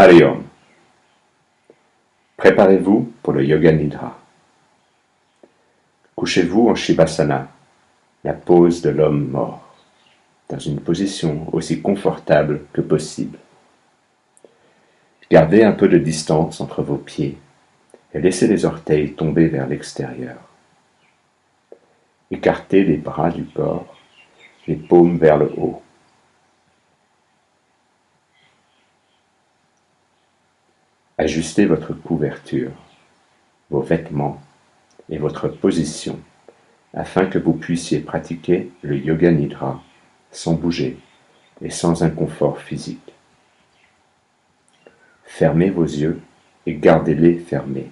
Hari Om. Préparez-vous pour le Yoga Nidra. Couchez-vous en Shavasana, la pose de l'homme mort, dans une position aussi confortable que possible. Gardez un peu de distance entre vos pieds et laissez les orteils tomber vers l'extérieur. Écartez les bras du corps, les paumes vers le haut. Ajustez votre couverture, vos vêtements et votre position afin que vous puissiez pratiquer le Yoga Nidra sans bouger et sans inconfort physique. Fermez vos yeux et gardez-les fermés.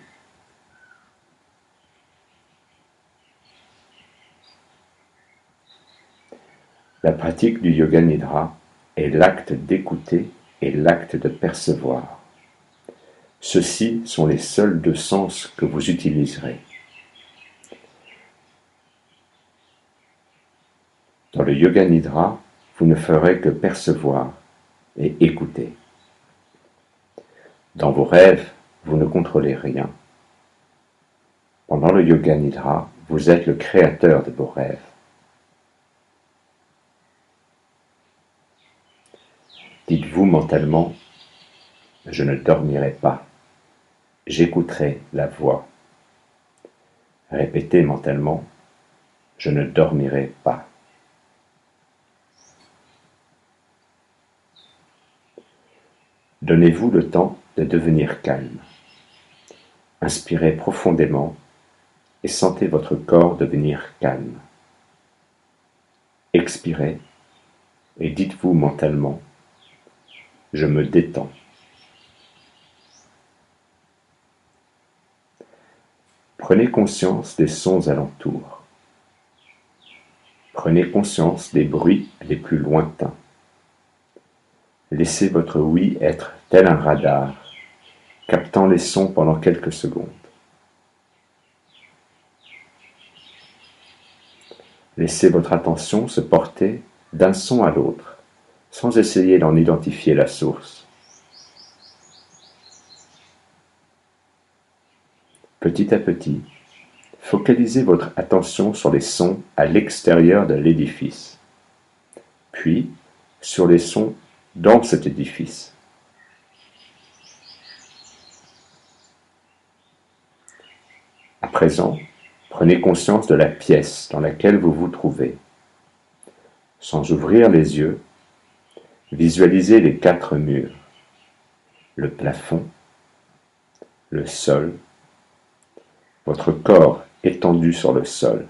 La pratique du Yoga Nidra est l'acte d'écouter et l'acte de percevoir. Ceux-ci sont les seuls deux sens que vous utiliserez. Dans le Yoga Nidra, vous ne ferez que percevoir et écouter. Dans vos rêves, vous ne contrôlez rien. Pendant le Yoga Nidra, vous êtes le créateur de vos rêves. Dites-vous mentalement, je ne dormirai pas, j'écouterai la voix. Répétez mentalement, je ne dormirai pas. Donnez-vous le temps de devenir calme. Inspirez profondément et sentez votre corps devenir calme. Expirez et dites-vous mentalement, je me détends. Prenez conscience des sons alentours. Prenez conscience des bruits les plus lointains. Laissez votre oui être tel un radar, captant les sons pendant quelques secondes. Laissez votre attention se porter d'un son à l'autre, sans essayer d'en identifier la source. Petit à petit, focalisez votre attention sur les sons à l'extérieur de l'édifice, puis sur les sons dans cet édifice. À présent, prenez conscience de la pièce dans laquelle vous vous trouvez. Sans ouvrir les yeux, visualisez les 4 murs, le plafond, le sol, votre corps étendu sur le sol.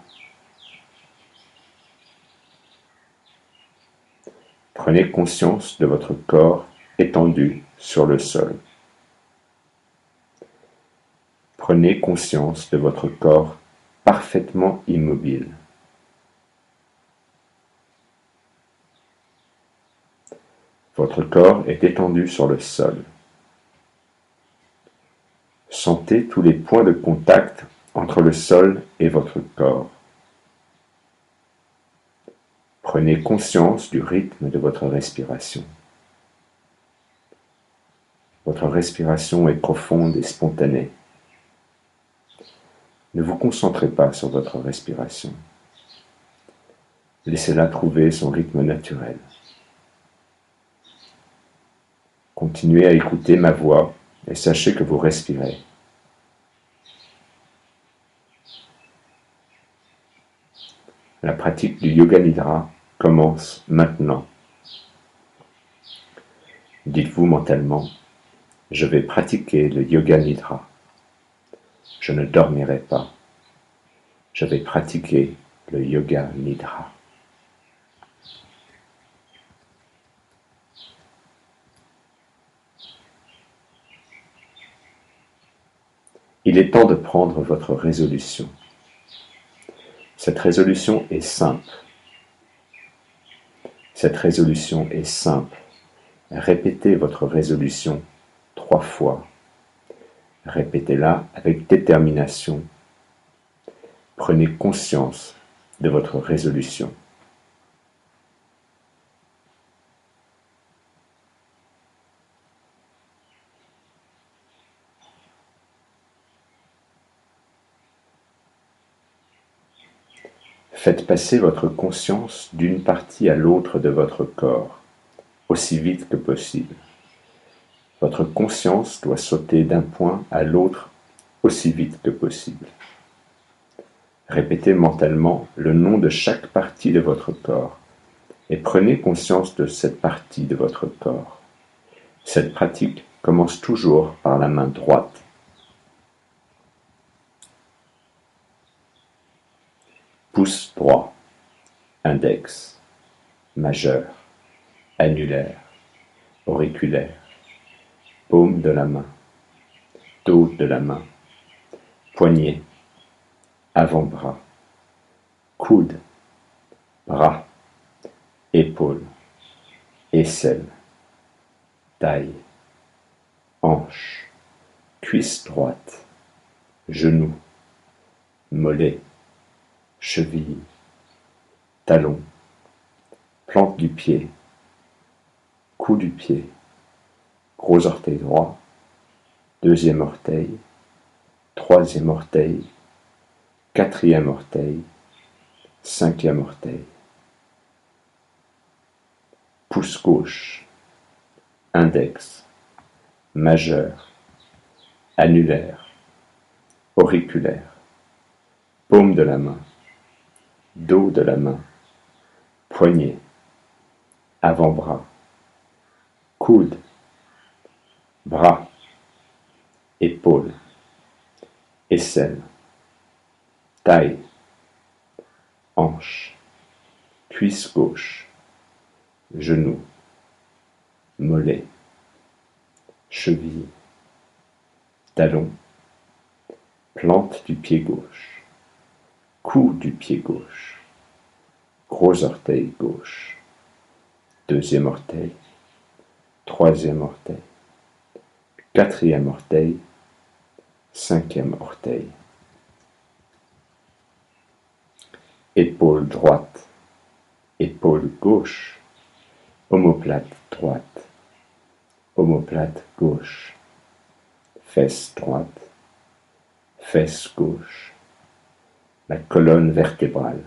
Prenez conscience de votre corps étendu sur le sol. Prenez conscience de votre corps parfaitement immobile. Votre corps est étendu sur le sol. Sentez tous les points de contact entre le sol et votre corps. Prenez conscience du rythme de votre respiration. Votre respiration est profonde et spontanée. Ne vous concentrez pas sur votre respiration. Laissez-la trouver son rythme naturel. Continuez à écouter ma voix et sachez que vous respirez. La pratique du Yoga Nidra commence maintenant. Dites-vous mentalement, je vais pratiquer le Yoga Nidra. Je ne dormirai pas. Je vais pratiquer le Yoga Nidra. Il est temps de prendre votre résolution. Cette résolution est simple. Cette résolution est simple. Répétez votre résolution 3 fois. Répétez-la avec détermination. Prenez conscience de votre résolution. Faites passer votre conscience d'une partie à l'autre de votre corps, aussi vite que possible. Votre conscience doit sauter d'un point à l'autre aussi vite que possible. Répétez mentalement le nom de chaque partie de votre corps et prenez conscience de cette partie de votre corps. Cette pratique commence toujours par la main droite. Pouce droit, index, majeur, annulaire, auriculaire, paume de la main, dos de la main, poignet, avant-bras, coude, bras, épaule, aisselle, taille, hanche, cuisse droite, genou, mollet, cheville, talon, plante du pied, cou du pied, gros orteil droit, deuxième orteil, troisième orteil, quatrième orteil, cinquième orteil. Pouce gauche, index, majeur, annulaire, auriculaire, paume de la main, dos de la main, poignet, avant-bras, coude, bras, épaule, aisselle, taille, hanche, cuisse gauche, genou, mollet, cheville, talon, plante du pied gauche, cou du pied gauche, gros orteil gauche, deuxième orteil, troisième orteil, quatrième orteil, cinquième orteil. Épaule droite, épaule gauche, omoplate droite, omoplate gauche, fesse droite, fesse gauche, la colonne vertébrale,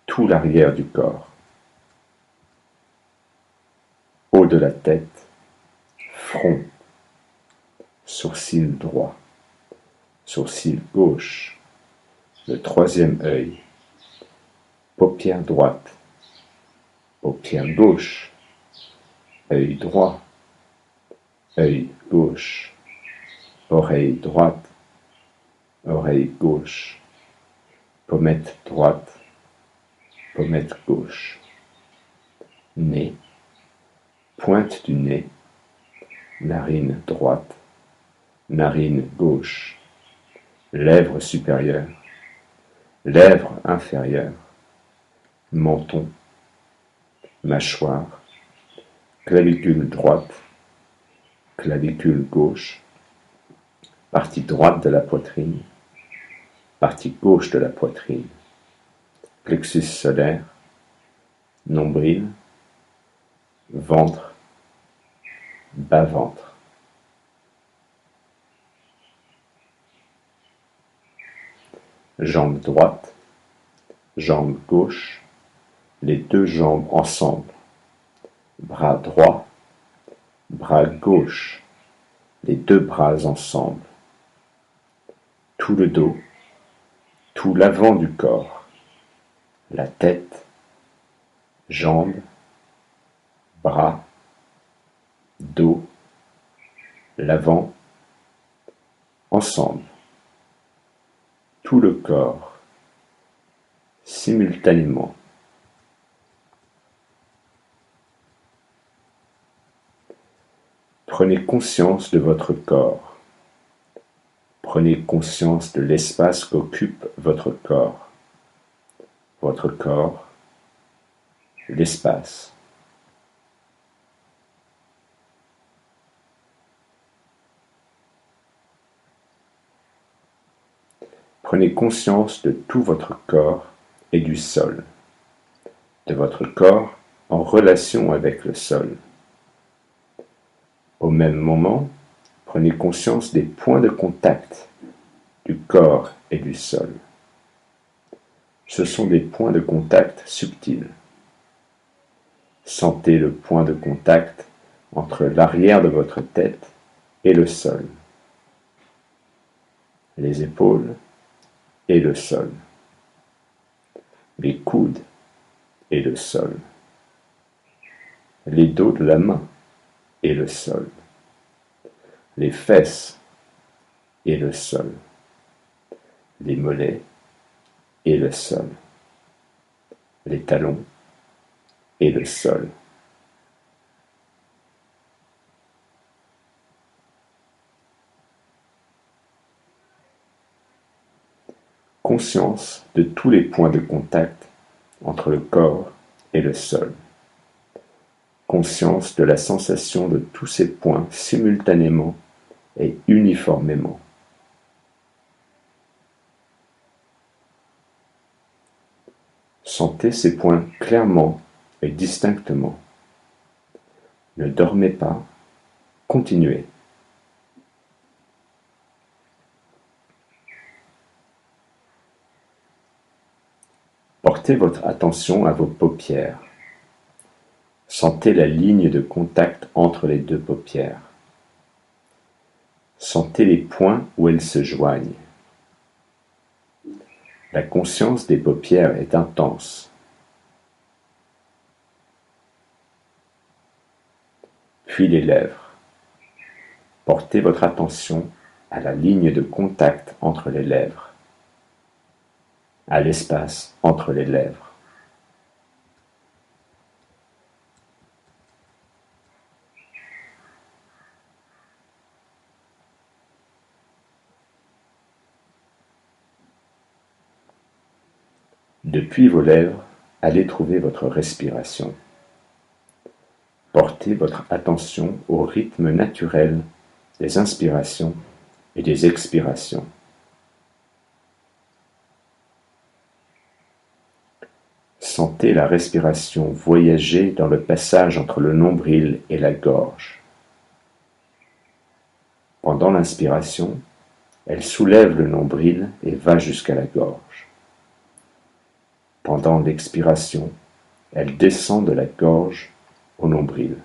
tout l'arrière du corps, haut de la tête, front, sourcil droit, sourcil gauche, le troisième œil, paupière droite, paupière gauche, œil droit, œil gauche, oreille droite, oreille gauche, pommette droite, pommette gauche, nez, pointe du nez, narine droite, narine gauche, lèvre supérieure, lèvre inférieure, menton, mâchoire, clavicule droite, clavicule gauche, partie droite de la poitrine, partie gauche de la poitrine, plexus solaire, nombril, ventre, bas-ventre. Jambe droite, jambe gauche, les deux jambes ensemble, bras droit, bras gauche, les deux bras ensemble, tout le dos, tout l'avant du corps, la tête, jambes, bras, dos, l'avant, ensemble, tout le corps, simultanément. Prenez conscience de votre corps. Prenez conscience de l'espace qu'occupe votre corps. Votre corps, l'espace. Prenez conscience de tout votre corps et du sol, de votre corps en relation avec le sol. Au même moment, prenez conscience des points de contact du corps et du sol. Ce sont des points de contact subtils. Sentez le point de contact entre l'arrière de votre tête et le sol, les épaules et le sol, les coudes et le sol, les dos de la main et le sol, les fesses et le sol, les mollets et le sol, les talons et le sol. Conscience de tous les points de contact entre le corps et le sol. Conscience de la sensation de tous ces points simultanément et uniformément. Sentez ces points clairement et distinctement. Ne dormez pas, continuez. Portez votre attention à vos paupières. Sentez la ligne de contact entre les deux paupières. Sentez les points où elles se joignent. La conscience des paupières est intense. Puis les lèvres. Portez votre attention à la ligne de contact entre les lèvres, à l'espace entre les lèvres. Depuis vos lèvres, allez trouver votre respiration. Portez votre attention au rythme naturel des inspirations et des expirations. Sentez la respiration voyager dans le passage entre le nombril et la gorge. Pendant l'inspiration, elle soulève le nombril et va jusqu'à la gorge. Pendant l'expiration, elle descend de la gorge au nombril.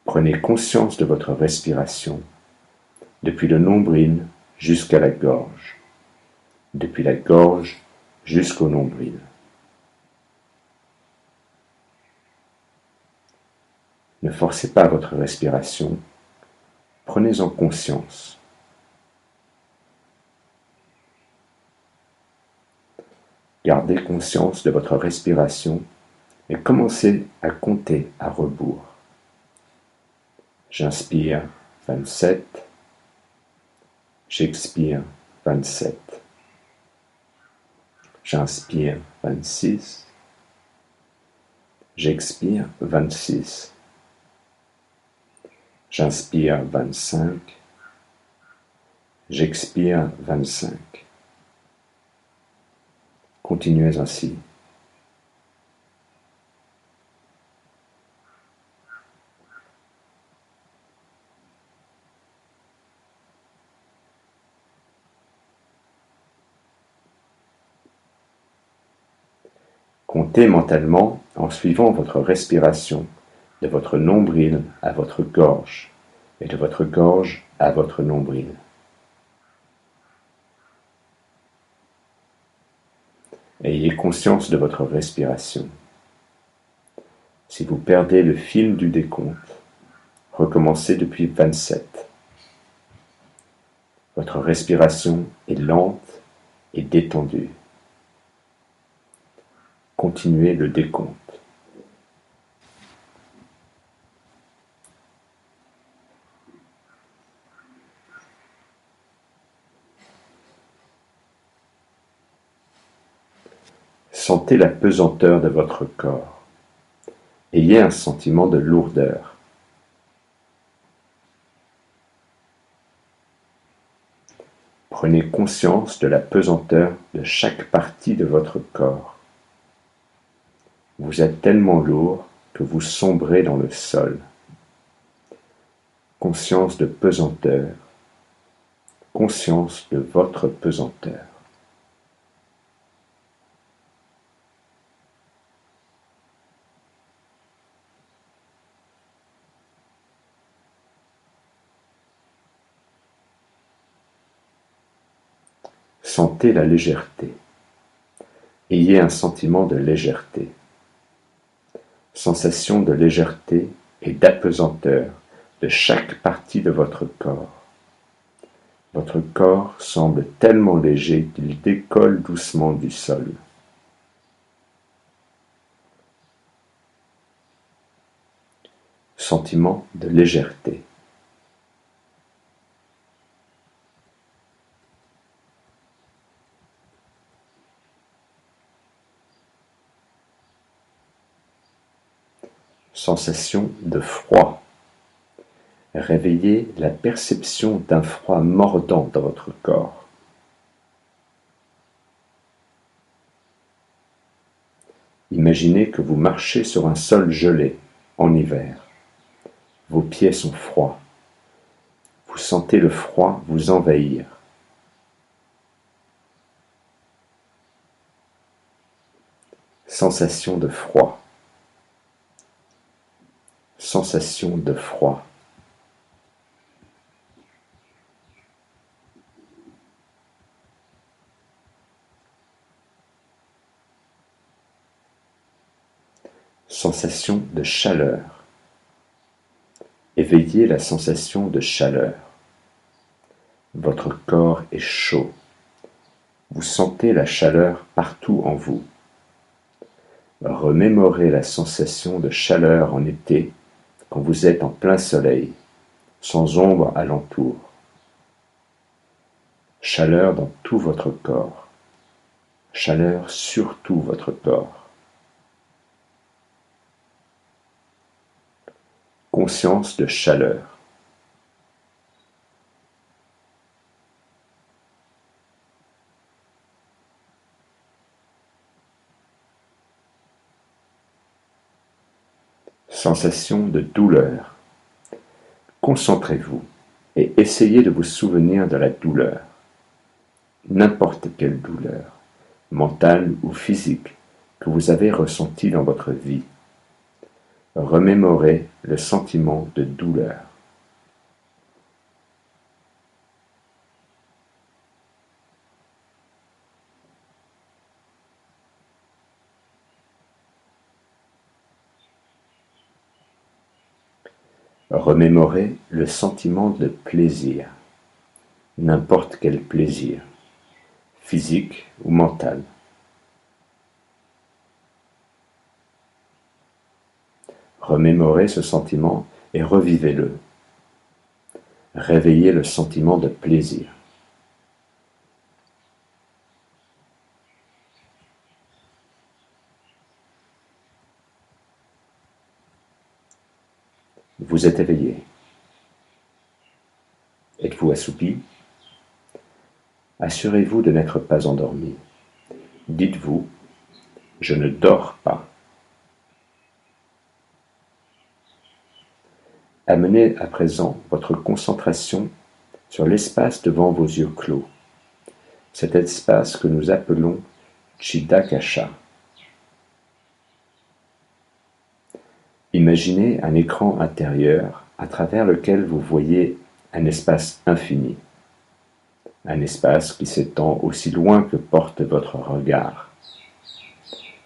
Prenez conscience de votre respiration depuis le nombril jusqu'à la gorge, depuis la gorge jusqu'au nombril. Ne forcez pas votre respiration, prenez-en conscience. Gardez conscience de votre respiration et commencez à compter à rebours. J'inspire 27, j'expire 27. J'inspire 26, j'expire 26. J'inspire 25, j'expire 25. Continuez ainsi. Comptez mentalement en suivant votre respiration de votre nombril à votre gorge et de votre gorge à votre nombril. Ayez conscience de votre respiration. Si vous perdez le fil du décompte, recommencez depuis 27. Votre respiration est lente et détendue. Continuez le décompte. Sentez la pesanteur de votre corps. Ayez un sentiment de lourdeur. Prenez conscience de la pesanteur de chaque partie de votre corps. Vous êtes tellement lourd que vous sombrez dans le sol. Conscience de pesanteur, conscience de votre pesanteur. Sentez la légèreté. Ayez un sentiment de légèreté. Sensation de légèreté et d'apesanteur de chaque partie de votre corps. Votre corps semble tellement léger qu'il décolle doucement du sol. Sentiment de légèreté. Sensation de froid. Réveillez la perception d'un froid mordant dans votre corps. Imaginez que vous marchez sur un sol gelé en hiver. Vos pieds sont froids. Vous sentez le froid vous envahir. Sensation de froid. Sensation de froid. Sensation de chaleur. Éveillez la sensation de chaleur. Votre corps est chaud. Vous sentez la chaleur partout en vous. Remémorez la sensation de chaleur en été quand vous êtes en plein soleil, sans ombre alentour. Chaleur dans tout votre corps. Chaleur sur tout votre corps. Conscience de chaleur. Sensation de douleur. Concentrez-vous et essayez de vous souvenir de la douleur. N'importe quelle douleur, mentale ou physique, que vous avez ressentie dans votre vie. Remémorez le sentiment de douleur. Remémorez le sentiment de plaisir. N'importe quel plaisir, physique ou mental. Remémorez ce sentiment et revivez-le. Réveillez le sentiment de plaisir. Vous êtes éveillé. Êtes-vous assoupi? Assurez-vous de n'être pas endormi. Dites-vous, je ne dors pas. Amenez à présent votre concentration sur l'espace devant vos yeux clos, cet espace que nous appelons Chitakasha. Imaginez un écran intérieur à travers lequel vous voyez un espace infini, un espace qui s'étend aussi loin que porte votre regard.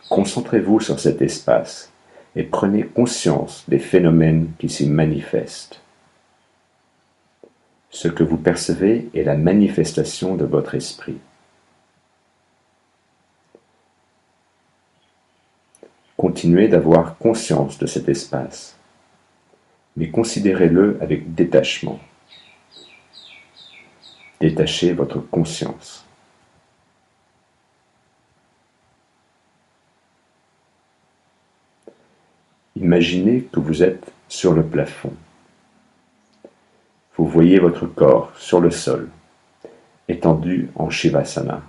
Concentrez-vous sur cet espace et prenez conscience des phénomènes qui s'y manifestent. Ce que vous percevez est la manifestation de votre esprit. Continuez d'avoir conscience de cet espace, mais considérez-le avec détachement. Détachez votre conscience. Imaginez que vous êtes sur le plafond. Vous voyez votre corps sur le sol, étendu en Shavasana,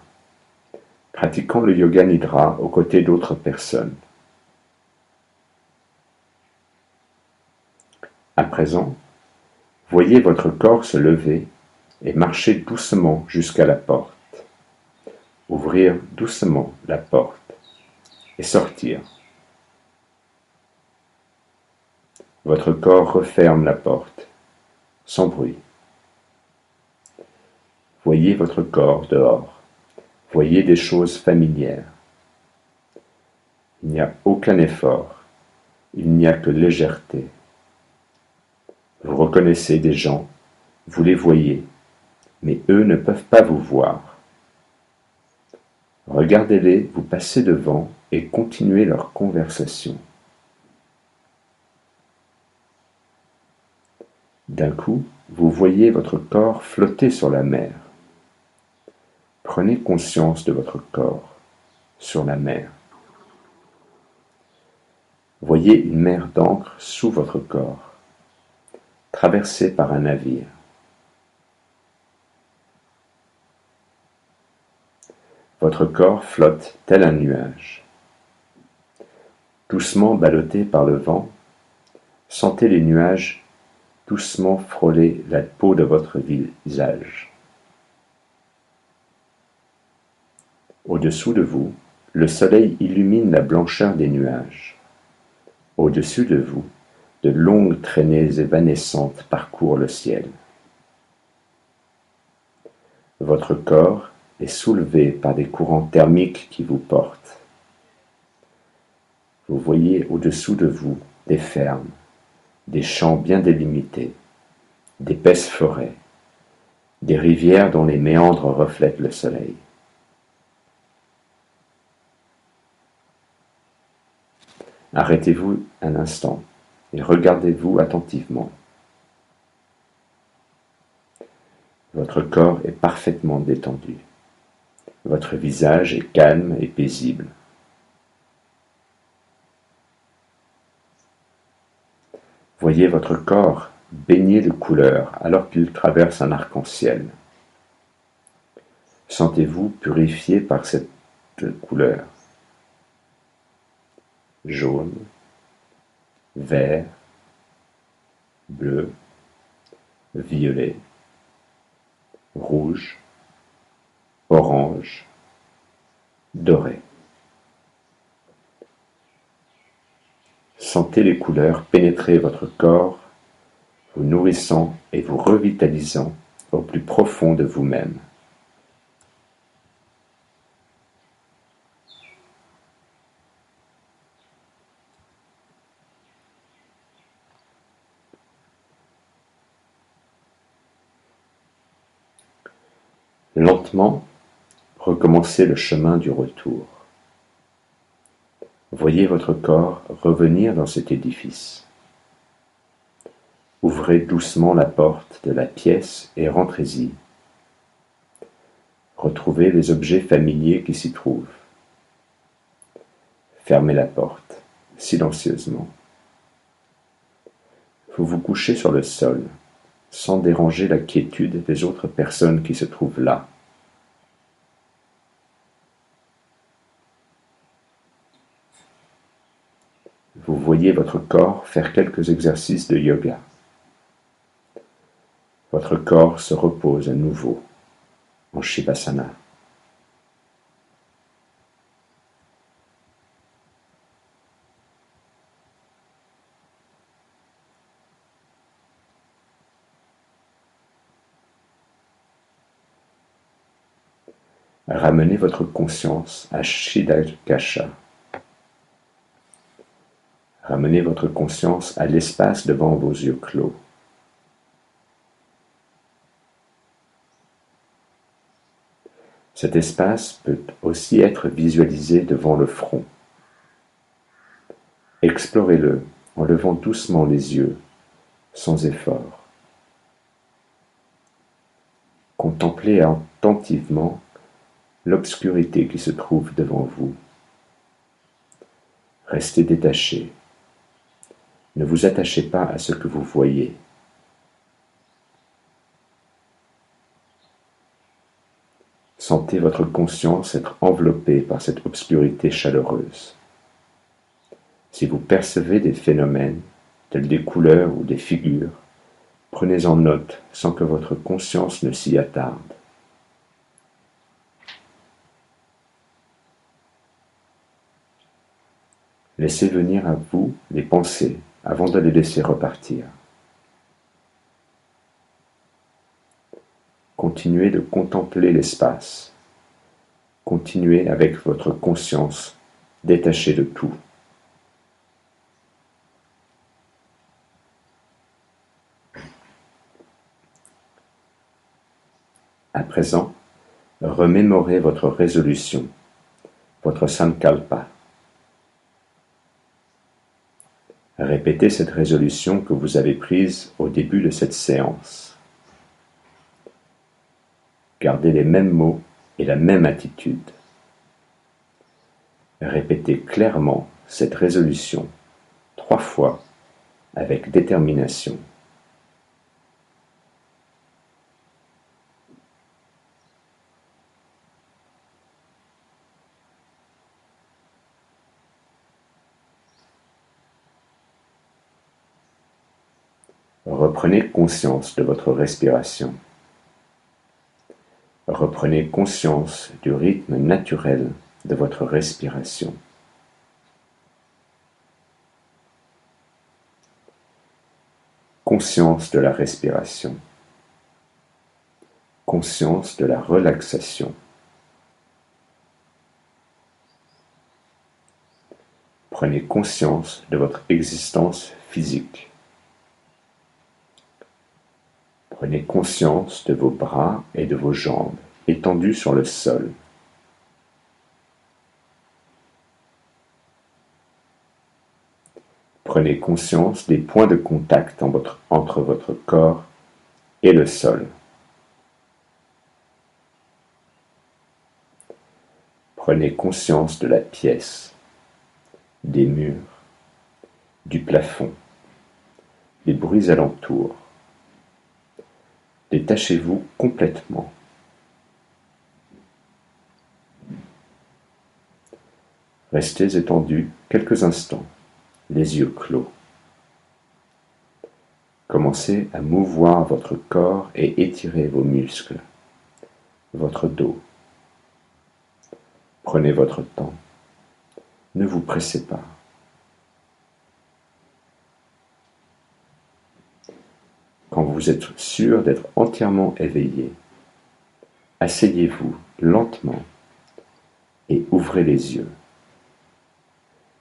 pratiquant le yoga nidra aux côtés d'autres personnes. À présent, voyez votre corps se lever et marcher doucement jusqu'à la porte. Ouvrir doucement la porte et sortir. Votre corps referme la porte, sans bruit. Voyez votre corps dehors. Voyez des choses familières. Il n'y a aucun effort. Il n'y a que légèreté. Vous reconnaissez des gens, vous les voyez, mais eux ne peuvent pas vous voir. Regardez-les vous passer devant et continuez leur conversation. D'un coup, vous voyez votre corps flotter sur la mer. Prenez conscience de votre corps sur la mer. Voyez une mer d'encre sous votre corps, traversée par un navire. Votre corps flotte tel un nuage. Doucement ballotté par le vent, sentez les nuages doucement frôler la peau de votre visage. Au-dessous de vous, le soleil illumine la blancheur des nuages. Au-dessus de vous, de longues traînées évanescentes parcourent le ciel. Votre corps est soulevé par des courants thermiques qui vous portent. Vous voyez au-dessous de vous des fermes, des champs bien délimités, d'épaisses forêts, des rivières dont les méandres reflètent le soleil. Arrêtez-vous un instant et regardez-vous attentivement. Votre corps est parfaitement détendu. Votre visage est calme et paisible. Voyez votre corps baigné de couleurs alors qu'il traverse un arc-en-ciel. Sentez-vous purifié par cette couleur. Jaune, vert, bleu, violet, rouge, orange, doré. Sentez les couleurs pénétrer votre corps, vous nourrissant et vous revitalisant au plus profond de vous-même. Lentement, recommencez le chemin du retour. Voyez votre corps revenir dans cet édifice. Ouvrez doucement la porte de la pièce et rentrez-y. Retrouvez les objets familiers qui s'y trouvent. Fermez la porte, silencieusement. Vous vous couchez sur le sol, sans déranger la quiétude des autres personnes qui se trouvent là. Vous voyez votre corps faire quelques exercices de yoga. Votre corps se repose à nouveau en Shavasana. Ramenez votre conscience à Chidagasha. Ramenez votre conscience à l'espace devant vos yeux clos. Cet espace peut aussi être visualisé devant le front. Explorez-le en levant doucement les yeux, sans effort. Contemplez attentivement l'obscurité qui se trouve devant vous. Restez détaché. Ne vous attachez pas à ce que vous voyez. Sentez votre conscience être enveloppée par cette obscurité chaleureuse. Si vous percevez des phénomènes, tels des couleurs ou des figures, Prenez-en note sans que votre conscience ne s'y attarde. Laissez venir à vous les pensées avant de les laisser repartir. Continuez de contempler l'espace. Continuez avec votre conscience détachée de tout. À présent, remémorez votre résolution, votre sankalpa. Répétez cette résolution que vous avez prise au début de cette séance. Gardez les mêmes mots et la même attitude. Répétez clairement cette résolution 3 fois avec détermination. Reprenez conscience de votre respiration. Reprenez conscience du rythme naturel de votre respiration. Conscience de la respiration. Conscience de la relaxation. Prenez conscience de votre existence physique. Prenez conscience de vos bras et de vos jambes étendus sur le sol. Prenez conscience des points de contact entre votre corps et le sol. Prenez conscience de la pièce, des murs, du plafond, des bruits alentours. Détachez-vous complètement. Restez étendu quelques instants, les yeux clos. Commencez à mouvoir votre corps et étirez vos muscles, votre dos. Prenez votre temps. Ne vous pressez pas. Quand vous êtes sûr d'être entièrement éveillé, asseyez-vous lentement et ouvrez les yeux.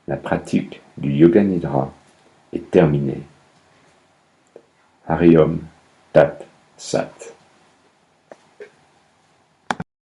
La pratique du Yoga Nidra est terminée. Hari Om Tat Sat.